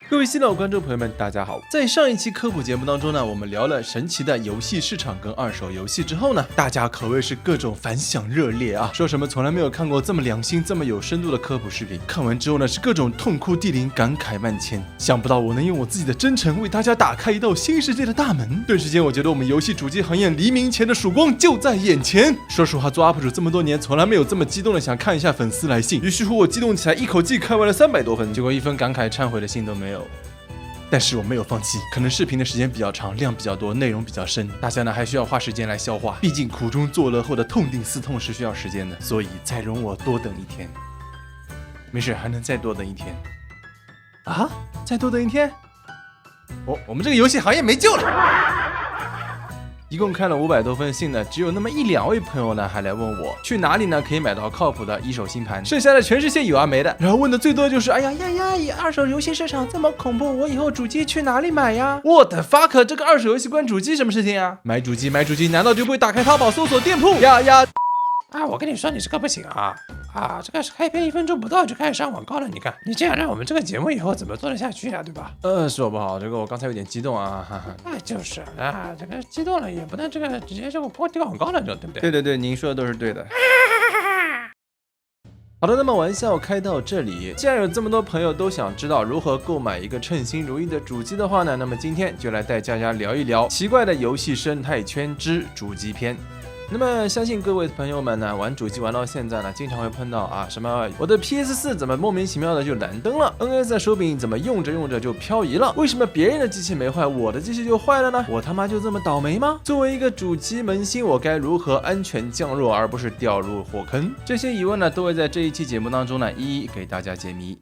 各位新老观众朋友们，大家好！在上一期科普节目当中呢，我们聊了神奇的游戏市场跟二手游戏之后呢，大家可谓是各种反响热烈啊，说什么从来没有看过这么良心、这么有深度的科普视频。看完之后呢，是各种痛哭涕零、感慨万千。想不到我能用我自己的真诚为大家打开一道新世界的大门。顿时间，我觉得我们游戏主机行业黎明前的曙光就在眼前。说实话，做 UP 主这么多年，从来没有这么激动的想看一下粉丝来信。于是乎，我激动起来，一口气看完了300多分，结果一分感慨忏悔的信都没有。但是我没有放弃，可能视频的时间比较长，量比较多，内容比较深，大家呢还需要花时间来消化，毕竟苦中作乐后的痛定思痛是需要时间的，所以再容我多等一天。没事，还能再多等一天。啊？再多等一天？我们这个游戏行业没救了。一共看了500多封信呢，只有那么1、2位朋友呢还来问我去哪里呢可以买到靠谱的一手星盘，剩下的全是些有啊没的。然后问的最多的就是哎呀，二手游戏市场这么恐怖，我以后主机去哪里买呀？我的 fuck， 这个二手游戏关主机什么事情啊？买主机难道就不会打开淘宝搜索店铺呀？啊，我跟你说，你这个不行啊！这个是开篇1分钟不到就开始上广告了，你看，你这样让我们这个节目以后怎么做得下去啊，对吧？说不好，这个我刚才有点激动啊，哈哈。就是啊，这个激动了也不能这个直接就播丢广告了，对不对？对，您说的都是对的。好的，那么玩笑开到这里，既然有这么多朋友都想知道如何购买一个称心如意的主机的话呢，那么今天就来带大家聊一聊奇怪的游戏生态圈之主机篇。那么相信各位朋友们呢，玩主机玩到现在呢，经常会碰到什么我的 PS4 怎么莫名其妙的就蓝灯了 ，NS 的手柄怎么用着就漂移了？为什么别人的机器没坏，我的机器就坏了呢？我他妈就这么倒霉吗？作为一个主机萌新，我该如何安全降落，而不是掉入火坑？这些疑问呢，都会在这一期节目当中呢，一一给大家解谜。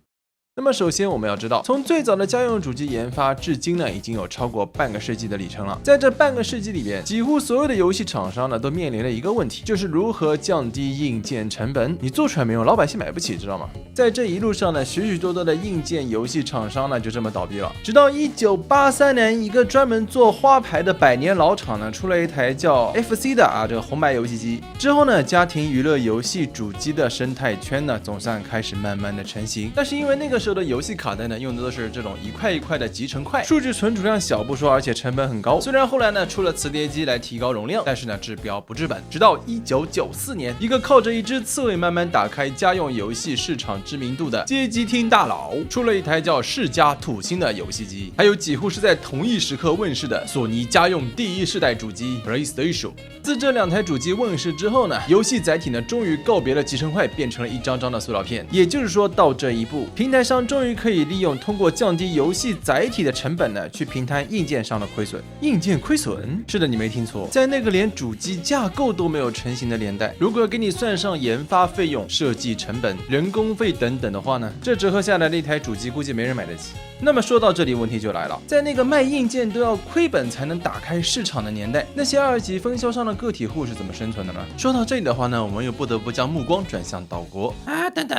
那么首先我们要知道，从最早的家用主机研发至今呢，已经有超过半个世纪的里程了。在这半个世纪里边，几乎所有的游戏厂商呢，都面临了一个问题，就是如何降低硬件成本。你做出来没用，老百姓买不起，知道吗？在这一路上呢，许许多多的硬件游戏厂商呢，就这么倒闭了。直到1983年，一个专门做花牌的百年老厂呢，出了一台叫 FC 的这个红白游戏机。之后呢，家庭娱乐游戏主机的生态圈呢，总算开始慢慢的成型。但是因为那个时候的游戏卡带呢，用的都是这种一块一块的集成块，数据存储量小不说，而且成本很高。虽然后来呢出了磁碟机来提高容量，但是呢治标不治本。直到1994年，一个靠着一只刺猬慢慢打开家用游戏市场知名度的街机厅大佬，出了一台叫世嘉土星的游戏机，还有几乎是在同一时刻问世的索尼家用第1世代主机 PlayStation。自这2台主机问世之后呢，游戏载体呢终于告别了集成块，变成了一张张的塑料片。也就是说，到这一步，平台商终于可以利用通过降低游戏载体的成本呢，去平摊硬件上的亏损。硬件亏损？是的，你没听错，在那个连主机架构都没有成型的年代，如果给你算上研发费用、设计成本、人工费等等的话呢，这折合下来的一台主机估计没人买得起。那么说到这里，问题就来了，在那个卖硬件都要亏本才能打开市场的年代，那些2级分销商的个体户是怎么生存的呢？说到这里的话呢，我们又不得不将目光转向岛国。等等，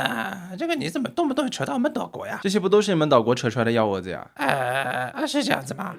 这个你怎么动不动扯到我们岛国呀？这些不都是你们岛国扯出来的幺蛾子呀？是这样子吗？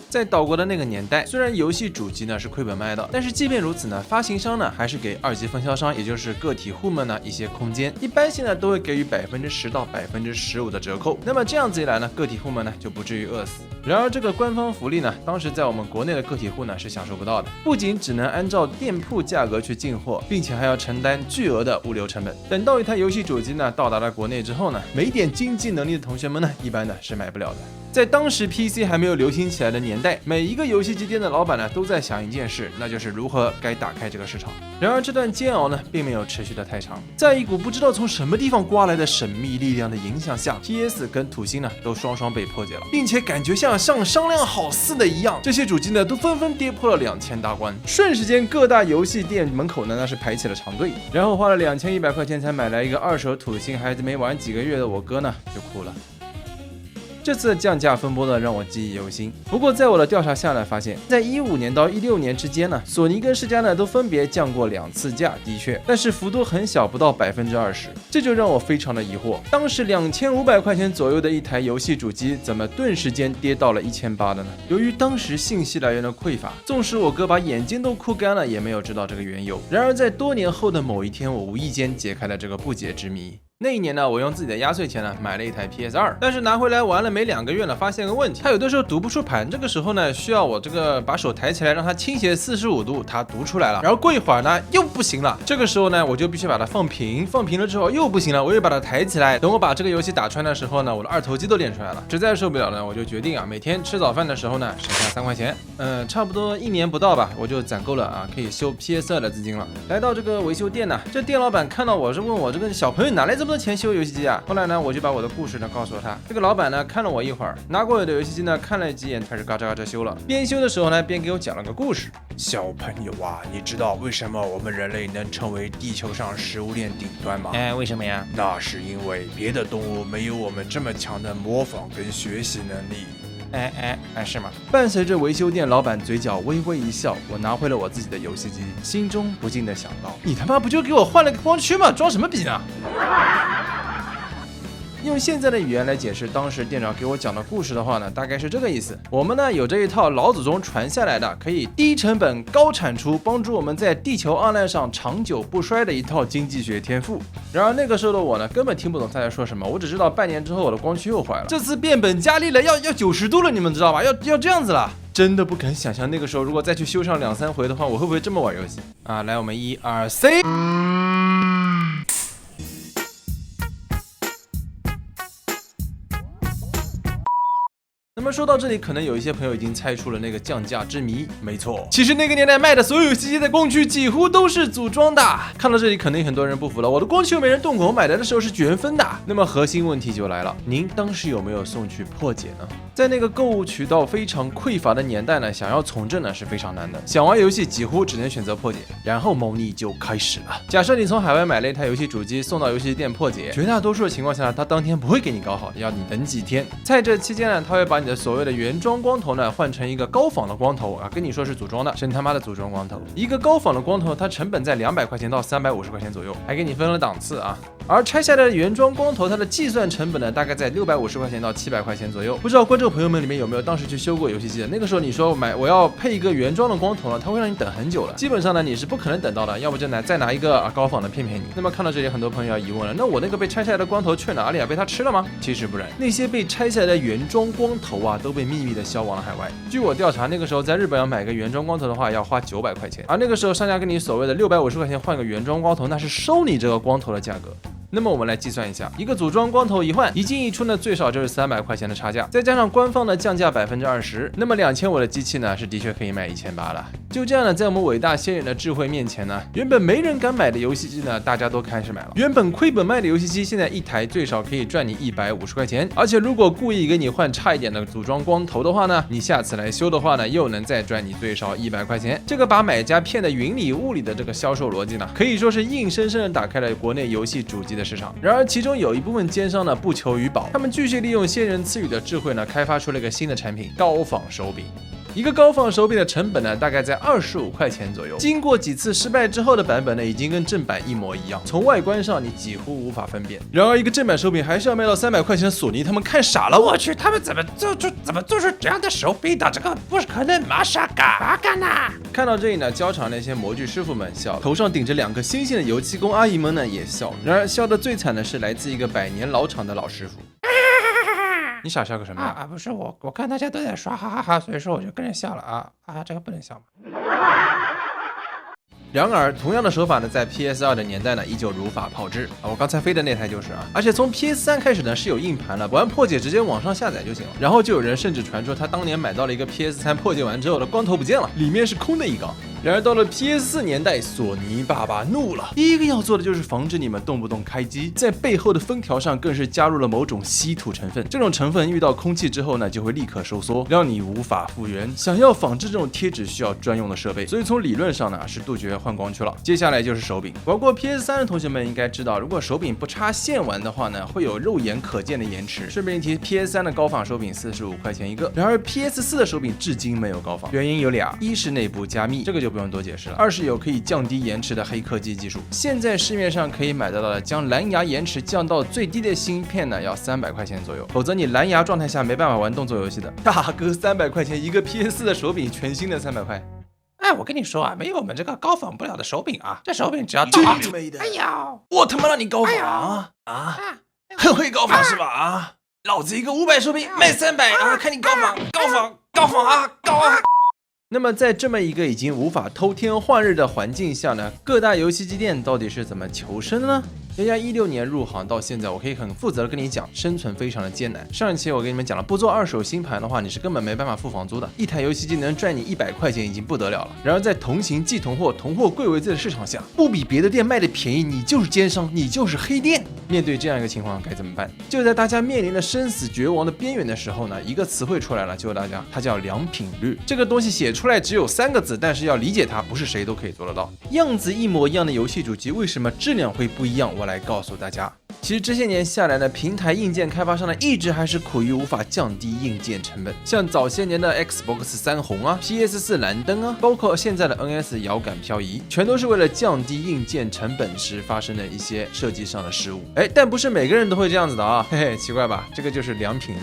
在岛国的那个年代，虽然游戏主机呢是亏本卖的，但是即便如此呢，发行商呢还是给2级分销商，也就是个体户们呢一些空间，一般性呢都会给予10%到15%的折扣。那么这样子一来呢，个体户们呢就不至于饿死。然而这个官方福利呢，当时在我们国内的个体户呢是享受不到的，不仅只能按照店铺价格去进货，并且还要承担巨额的物流成本。等到一台游戏主机呢到达了国内之后呢，没点经济能力的同学们呢，一般呢是买不了的。在当时 PC 还没有流行起来的年代，每一个游戏机店的老板呢都在想一件事，那就是如何该打开这个市场。然而这段煎熬呢并没有持续的太长，在一股不知道从什么地方刮来的神秘力量的影响下， PS 跟土星呢都双双被破解了，并且感觉像商量好似的一样，这些主机呢都纷纷跌破了2000大关。瞬时间各大游戏店门口呢那是排起了长队，然后花了2100块钱才买来一个二手土星，还没玩几个月的我哥呢就哭了。这次降价风波呢，让我记忆犹新。不过在我的调查下来发现，在15年到16年之间呢，索尼跟世嘉呢都分别降过2次价，的确，但是幅度很小，不到20%，这就让我非常的疑惑。当时2500块钱左右的一台游戏主机，怎么顿时间跌到了1800的呢？由于当时信息来源的匮乏，纵使我哥把眼睛都哭干了，也没有知道这个缘由。然而在多年后的某一天，我无意间解开了这个不解之谜。那一年呢，我用自己的压岁钱呢买了一台 PS2，但是拿回来玩了没2个月呢，发现个问题，它有的时候读不出盘，这个时候呢需要我这个把手抬起来让它倾斜45度，它读出来了，然后过一会儿呢又不行了，这个时候呢我就必须把它放平，放平了之后又不行了，我又把它抬起来，等我把这个游戏打穿的时候呢，我的二头肌都练出来了，实在受不了呢，我就决定啊，每天吃早饭的时候呢省下3块钱，差不多1年不到吧，我就攒够了啊可以修 PS2 的资金了。来到这个维修店呢，这店老板看到我是问我这个小朋友哪来这么多钱修游戏机啊？后来呢，我就把我的故事呢告诉了他。这个老板呢看了我一会儿，拿过我的游戏机呢看了几眼，开始嘎吱嘎吱修了。边修的时候呢，边给我讲了个故事。小朋友啊，你知道为什么我们人类能成为地球上食物链顶端吗？为什么呀？那是因为别的动物没有我们这么强的模仿跟学习能力。是吗？伴随着维修店老板嘴角微微一笑，我拿回了我自己的游戏机，心中不禁的想到：你他妈不就给我换了个光驱吗？装什么逼呢？用现在的语言来解释当时店长给我讲的故事的话呢，大概是这个意思。我们呢有着一套老祖宗传下来的，可以低成本高产出，帮助我们在地球2难上长久不衰的一套经济学天赋。然而那个时候的我呢，根本听不懂他在说什么，我只知道半年之后我的光驱又坏了，这次变本加厉了，要90度了，你们知道吧？要这样子了。真的不敢想象那个时候如果再去修上2、3回的话，我会不会这么玩游戏啊？来，我们1、2、3。那么说到这里，可能有一些朋友已经猜出了那个降价之谜。没错，其实那个年代卖的所有游戏机的光驱几乎都是组装的。看到这里，可能有很多人不服了，我的光驱又没人动过，我买来的时候是原分的。那么核心问题就来了，您当时有没有送去破解呢？在那个购物渠道非常匮乏的年代呢，想要从政呢是非常难的。想玩游戏几乎只能选择破解，然后猫腻就开始了。假设你从海外买了一台游戏主机送到游戏店破解，绝大多数的情况下，他当天不会给你搞好，要你等几天。在这期间呢，他会把你的所谓的原装光头呢换成一个高仿的光头啊，跟你说是组装的，真他妈的组装光头。一个高仿的光头，它成本在200块钱到350块钱左右，还给你分了档次啊。而拆下来的原装光头，它的计算成本呢，大概在650块钱到700块钱左右。不知道观众朋友们里面有没有当时去修过游戏机的？那个时候你说我要配一个原装的光头呢，它会让你等很久了。基本上呢，你是不可能等到的，要不就再拿一个高仿的骗你。那么看到这里，很多朋友要疑问了，那我那个被拆下来的光头去哪里啊？被他吃了吗？其实不然，那些被拆下来的原装光头啊，都被秘密的销往了海外。据我调查，那个时候在日本要买个原装光头的话，要花900块钱，而那个时候商家跟你所谓的650块钱换个原装光头，那是收你这个光头的价格。那么我们来计算一下，一个组装光头一换，一进一出呢，最少就是300块钱的差价，再加上官方的降价20%，那么2000我的机器呢，是的确可以卖1800了。就这样呢，在我们伟大先人的智慧面前呢，原本没人敢买的游戏机呢，大家都开始买了。原本亏本卖的游戏机，现在一台最少可以赚你150块钱，而且如果故意给你换差一点的组装光头的话呢，你下次来修的话呢，又能再赚你最少100块钱。这个把买家骗得云里雾里的这个销售逻辑呢，可以说是硬生生的打开了国内游戏主机的市场。然而其中有一部分奸商呢不求于保，他们继续利用先人赐予的智慧呢，开发出了一个新的产品——高仿手柄。一个高仿手柄的成本呢，大概在25块钱左右。经过几次失败之后的版本呢，已经跟正版一模一样，从外观上你几乎无法分辨。然而一个正版手柄还是要卖到300块钱的索尼，他们看傻了。我去，他们怎么做出这样的手柄的？这个不是可能马上干呐！看到这里呢，交场那些模具师傅们笑了，头上顶着2颗星星的油漆工阿姨们呢也笑了。然而笑得最惨的是来自一个100年老厂的老师傅。你傻笑个什么呀？不是我看大家都在刷，哈哈哈，所以说我就跟着笑了这个不能笑吗？然而，同样的手法呢，在 PS2 的年代呢，依旧如法炮制啊！我刚才飞的那台就是啊，而且从 PS3 开始呢，是有硬盘了，玩破解直接网上下载就行了。然后就有人甚至传说他当年买到了一个 PS3 破解完之后的光头不见了，里面是空的一缸。然而到了 PS4 年代，索尼爸爸怒了，第一个要做的就是防止你们动不动开机，在背后的封条上更是加入了某种稀土成分，这种成分遇到空气之后呢，就会立刻收缩，让你无法复原。想要仿制这种贴纸需要专用的设备，所以从理论上呢是杜绝换光驱了。接下来就是手柄，玩过 PS3 的同学们应该知道，如果手柄不插线玩的话呢，会有肉眼可见的延迟。顺便一提 ，PS3 的高仿手柄45块钱一个，然而 PS4 的手柄至今没有高仿，原因有俩，一是内部加密，这个就不用多解释了；二是有可以降低延迟的黑科技技术。现在市面上可以买到的将蓝牙延迟降到最低的芯片呢，要300块钱左右，否则你蓝牙状态下没办法玩动作游戏的。大哥，300块钱一个 PS4 的手柄，全新的300块。我跟你说啊，没有我们这个高仿不了的手柄啊，这手柄只要这到，你妹的！哎呀，我他妈让你高仿啊！很会高仿是吧？啊！老子一个500手柄卖300啊！看你高仿啊！那么在这么一个已经无法偷天换日的环境下呢，各大游戏机店到底是怎么求生呢？人家16年入行到现在，我可以很负责的跟你讲，生存非常的艰难。上一期我跟你们讲了，不做二手新盘的话，你是根本没办法付房租的。一台游戏机能赚你100块钱已经不得了了。然而在同行即同货，同货贵为贵的市场下，不比别的店卖的便宜，你就是奸商，你就是黑店。面对这样一个情况该怎么办？就在大家面临的生死绝望的边缘的时候呢，一个词汇出来了，救大家，它叫良品率。这个东西写出来只有3个字，但是要理解它，不是谁都可以做得到。样子一模一样的游戏主机，为什么质量会不一样？我来告诉大家。其实这些年下来呢，平台硬件开发商呢一直还是苦于无法降低硬件成本。像早些年的 Xbox 3红啊 ，PS4 蓝灯啊，包括现在的 NS 遥感漂移，全都是为了降低硬件成本时发生的一些设计上的失误。但不是每个人都会这样子的啊，嘿嘿，奇怪吧？这个就是良品率。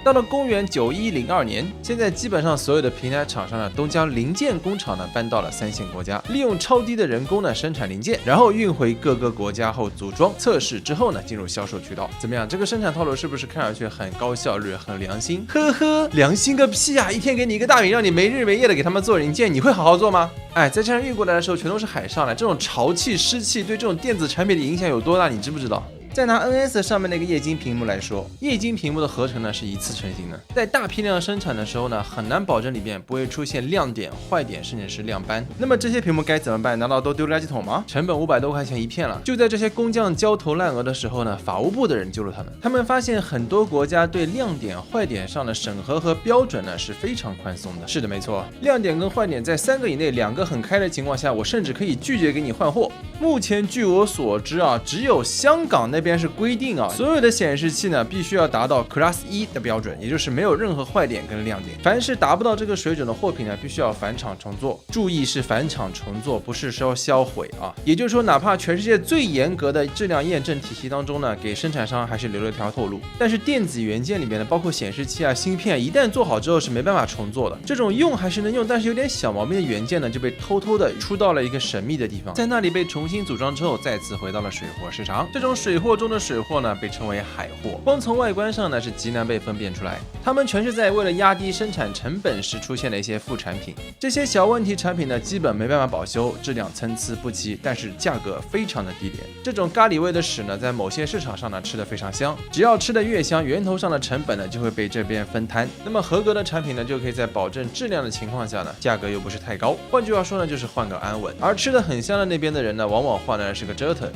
到了公元9102年，现在基本上所有的平台厂商呢，都将零件工厂呢搬到了3线国家，利用超低的人工呢生产零件，然后运回各个国家后组装、测试之后呢，进入销售渠道。怎么样？这个生产套路是不是看上去很高效率、很良心？呵呵，良心个屁啊！一天给你一个大饼，让你没日没夜的给他们做零件，你会好好做吗？在车上运过来的时候，全都是海上来，这种潮气、湿气对这种电子产品的影响有多大？你知不知道？再拿 NS 上面那个液晶屏幕来说，液晶屏幕的合成呢是一次成型的，在大批量生产的时候呢，很难保证里面不会出现亮点、坏点，甚至是亮斑。那么这些屏幕该怎么办？难道都丢垃圾桶吗？成本500多块钱一片了。就在这些工匠焦头烂额的时候呢，法务部的人救了他们。他们发现很多国家对亮点、坏点上的审核和标准呢是非常宽松的。是的，没错，亮点跟坏点在3个以内，2个很开的情况下，我甚至可以拒绝给你换货。目前据我所知啊，只有香港那边是规定啊，所有的显示器呢必须要达到 Class 1的标准，也就是没有任何坏点跟亮点。凡是达不到这个水准的货品呢，必须要返厂重做。注意是返厂重做，不是说销毁啊。也就是说，哪怕全世界最严格的质量验证体系当中呢，给生产商还是留了条后路。但是电子元件里面呢，包括显示器啊、芯片，一旦做好之后是没办法重做的。这种用还是能用，但是有点小毛病的元件呢，就被偷偷的出到了一个神秘的地方，在那里被重新组装之后，再次回到了水货市场。这种水货中的水货呢，被称为海货。光从外观上呢，是极难被分辨出来。它们全是在为了压低生产成本时出现的一些副产品。这些小问题产品呢，基本没办法保修，质量参差不齐，但是价格非常的低廉。这种咖喱味的屎呢，在某些市场上呢，吃得非常香。只要吃得越香，源头上的成本呢，就会被这边分摊。那么合格的产品呢，就可以在保证质量的情况下呢，价格又不是太高。换句话说呢，就是换个安稳。而吃得很香的那边的人呢，往往换的是个折腾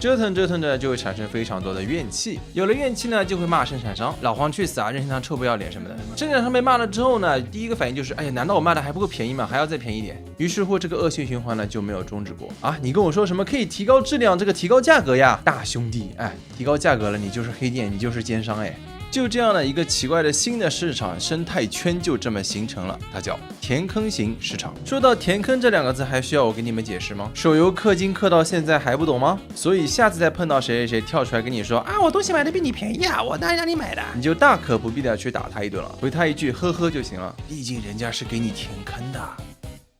着就会产生非常多的怨气。有了怨气呢，就会骂生产商，老黄去死啊，任天堂臭不要脸什么的。生产商被骂了之后呢，第一个反应就是，哎呀，难道我卖的还不够便宜吗？还要再便宜一点。于是乎，这个恶性循环呢就没有终止过啊！你跟我说什么可以提高质量，这个提高价格呀，大兄弟，提高价格了，你就是黑店，你就是奸商，就这样的一个奇怪的新的市场生态圈就这么形成了，它叫填坑型市场。说到填坑这2个字，还需要我给你们解释吗？手游氪金氪到现在还不懂吗？所以下次再碰到谁跳出来跟你说啊，我东西买的比你便宜啊，我当然让你买的，你就大可不必的去打他一顿了，回他一句呵呵就行了，毕竟人家是给你填坑的。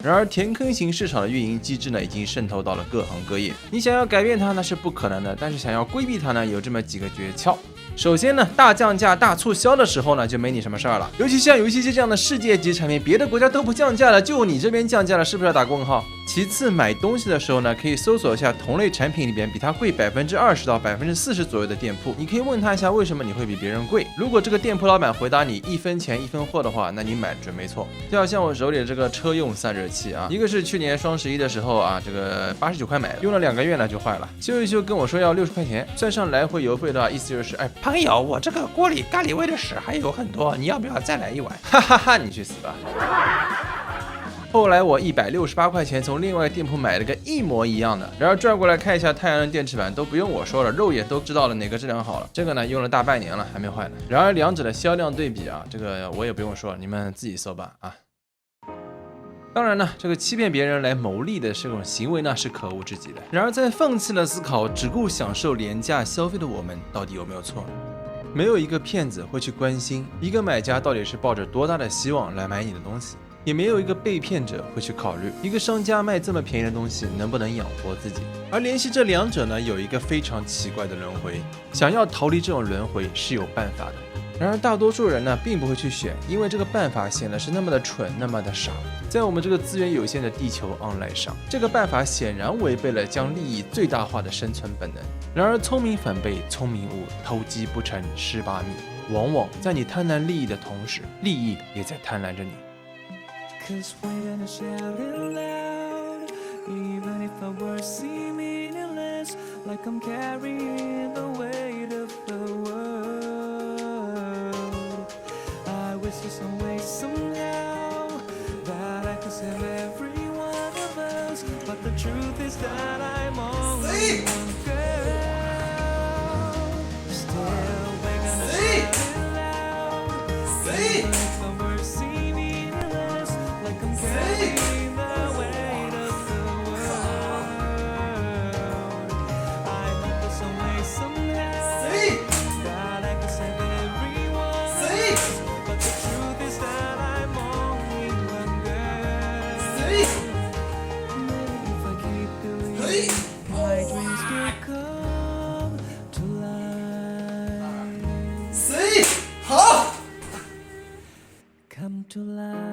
然而，填坑型市场的运营机制呢，已经渗透到了各行各业。你想要改变它呢，是不可能的；但是想要规避它呢，有这么几个诀窍。首先呢，大降价、大促销的时候呢，就没你什么事儿了。尤其像游戏机这样的世界级产品，别的国家都不降价了，就你这边降价了，是不是要打个问号？其次，买东西的时候呢，可以搜索一下同类产品里边比它贵20%到40%左右的店铺，你可以问他一下为什么你会比别人贵。如果这个店铺老板回答你1分钱1分货的话，那你买准没错。就好像我手里的这个车用散热器啊，一个是去年双11的时候啊，这个89块买的，用了2个月呢就坏了，修一修跟我说要60块钱，算上来回邮费的话，意思就是，朋友，我这个锅里咖喱味的屎还有很多，你要不要再来一碗？哈哈哈，你去死吧！后来我168块钱从另外一个店铺买了个一模一样的，然后转过来看一下太阳能电池板，都不用我说了，肉眼都知道了哪个质量好了。这个呢用了大半年了还没坏呢。然而两者的销量对比啊，这个我也不用说，你们自己搜吧啊。当然呢，这个欺骗别人来牟利的这种行为呢是可恶至极的。然而在放弃了思考，只顾享受廉价消费的我们，到底有没有错呢？没有一个骗子会去关心一个买家到底是抱着多大的希望来买你的东西。也没有一个被骗者会去考虑一个商家卖这么便宜的东西能不能养活自己。而联系这两者呢，有一个非常奇怪的轮回，想要逃离这种轮回是有办法的。然而大多数人呢并不会去选，因为这个办法显得是那么的蠢，那么的傻。在我们这个资源有限的地球 online 上，这个办法显然违背了将利益最大化的生存本能。然而聪明反被聪明误，偷鸡不成蚀把米。往往在你贪婪利益的同时，利益也在贪婪着你。'Cause we're gonna shout it loud, even if our words seem meaningless, like I'm carrying the weight of the world. I wish there's some way somehow that I could save every one of us, but the truth is that I'm only one girl. Still, we're gonna shout it loud, even if our words seem meaningless, like I'm carrying the weight of the world. I hope there's some way somehow that I can save everyone, but the truth is that I'm only one girl. Maybe if I keep doing my dreams will come to life. Come to life.